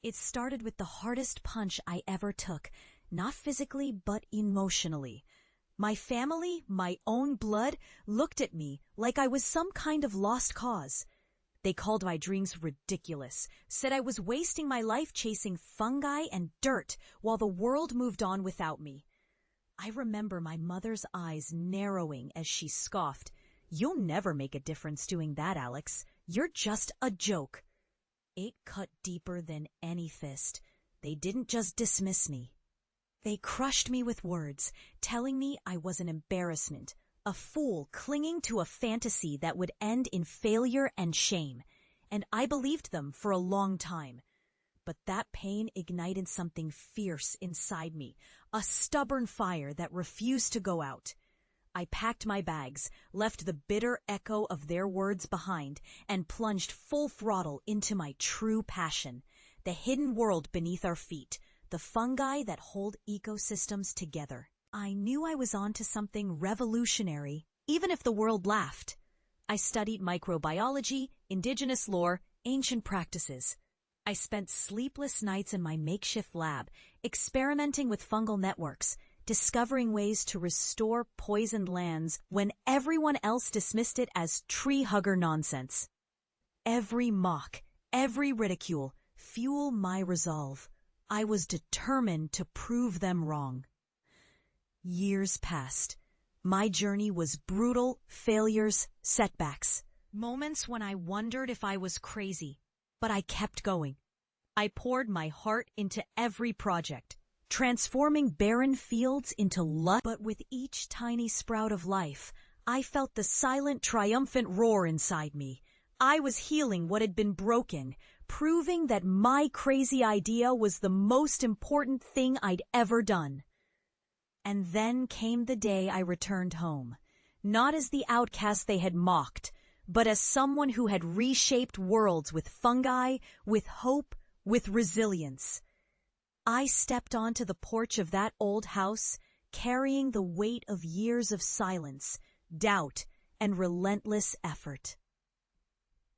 It started with the hardest punch I ever took, not physically but emotionally. My family, my own blood, looked at me like I was some kind of lost cause. They called my dreams ridiculous, said I was wasting my life chasing fungi and dirt while the world moved on without me. I remember my mother's eyes narrowing as she scoffed. "You'll never make a difference doing that, Alex. You're just a joke." It cut deeper than any fist. They didn't just dismiss me. They crushed me with words, telling me I was an embarrassment, a fool clinging to a fantasy that would end in failure and shame. And I believed them for a long time. But that pain ignited something fierce inside me, a stubborn fire that refused to go out. I packed my bags, left the bitter echo of their words behind, and plunged full throttle into my true passion, the hidden world beneath our feet, the fungi that hold ecosystems together. I knew I was onto something revolutionary, even if the world laughed. I studied microbiology, indigenous lore, ancient practices. I spent sleepless nights in my makeshift lab, experimenting with fungal networks, discovering ways to restore poisoned lands when everyone else dismissed it as tree-hugger nonsense. Every mock, every ridicule, fueled my resolve. I was determined to prove them wrong. Years passed. My journey was brutal, failures, setbacks, moments when I wondered if I was crazy, but I kept going. I poured my heart into every project, transforming barren fields into lush. But with each tiny sprout of life, I felt the silent, triumphant roar inside me. I was healing what had been broken, proving that my crazy idea was the most important thing I'd ever done. And then came the day I returned home, not as the outcast they had mocked, but as someone who had reshaped worlds with fungi, with hope, with resilience. I stepped onto the porch of that old house, carrying the weight of years of silence, doubt, and relentless effort.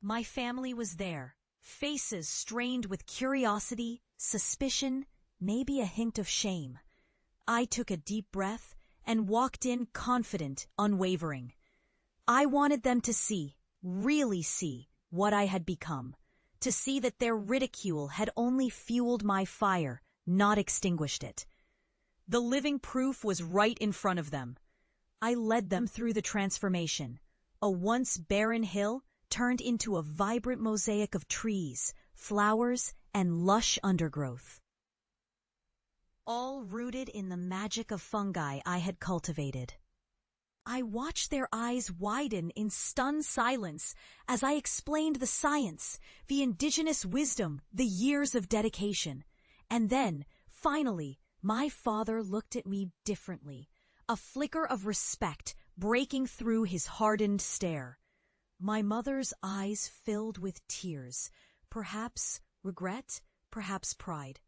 My family was there, faces strained with curiosity, suspicion, maybe a hint of shame. I took a deep breath and walked in confident, unwavering. I wanted them to see, really see, what I had become, to see that their ridicule had only fueled my fire, not extinguished it. The living proof was right in front of them. I led them through the transformation. A once barren hill turned into a vibrant mosaic of trees, flowers, and lush undergrowth, all rooted in the magic of fungi I had cultivated. I watched their eyes widen in stunned silence as I explained the science, the indigenous wisdom, the years of dedication. And then, finally, my father looked at me differently, a flicker of respect breaking through his hardened stare. My mother's eyes filled with tears, perhaps regret, perhaps pride.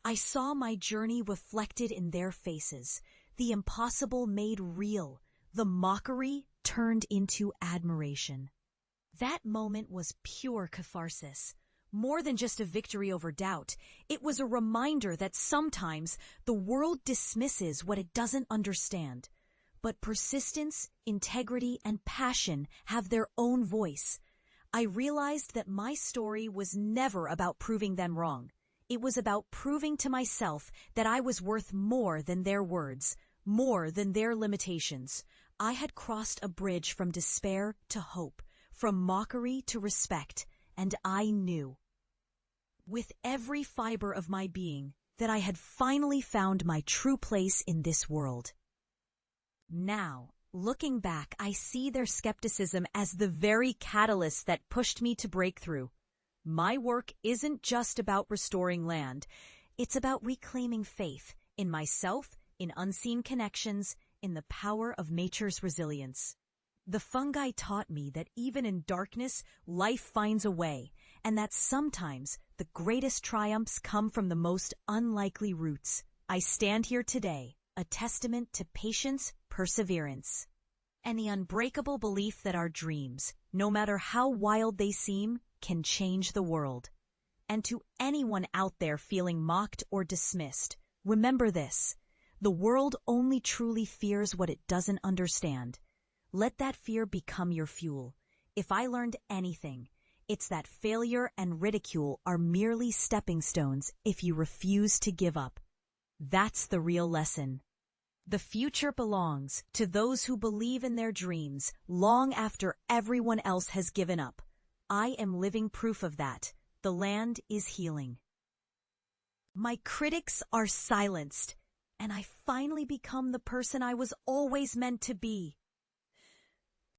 I saw my journey reflected in their faces, the impossible made real, the mockery turned into admiration. That moment was pure catharsis. More than just a victory over doubt, it was a reminder that sometimes the world dismisses what it doesn't understand. But persistence, integrity, and passion have their own voice. I realized that my story was never about proving them wrong. It was about proving to myself that I was worth more than their words, more than their limitations. I had crossed a bridge from despair to hope, from mockery to respect, and I knew, with every fiber of my being, that I had finally found my true place in this world. Now, looking back, I see their skepticism as the very catalyst that pushed me to break through. My work isn't just about restoring land. It's about reclaiming faith in myself, in unseen connections, in the power of nature's resilience. The fungi taught me that even in darkness, life finds a way, and that sometimes the greatest triumphs come from the most unlikely roots. I stand here today, a testament to patience, perseverance, and the unbreakable belief that our dreams, no matter how wild they seem, can change the world. And to anyone out there feeling mocked or dismissed, remember this: the world only truly fears what it doesn't understand. Let that fear become your fuel. If I learned anything, it's that failure and ridicule are merely stepping stones if you refuse to give up. That's the real lesson. The future belongs to those who believe in their dreams long after everyone else has given up. I am living proof of that. The land is healing. My critics are silenced, and I finally become the person I was always meant to be.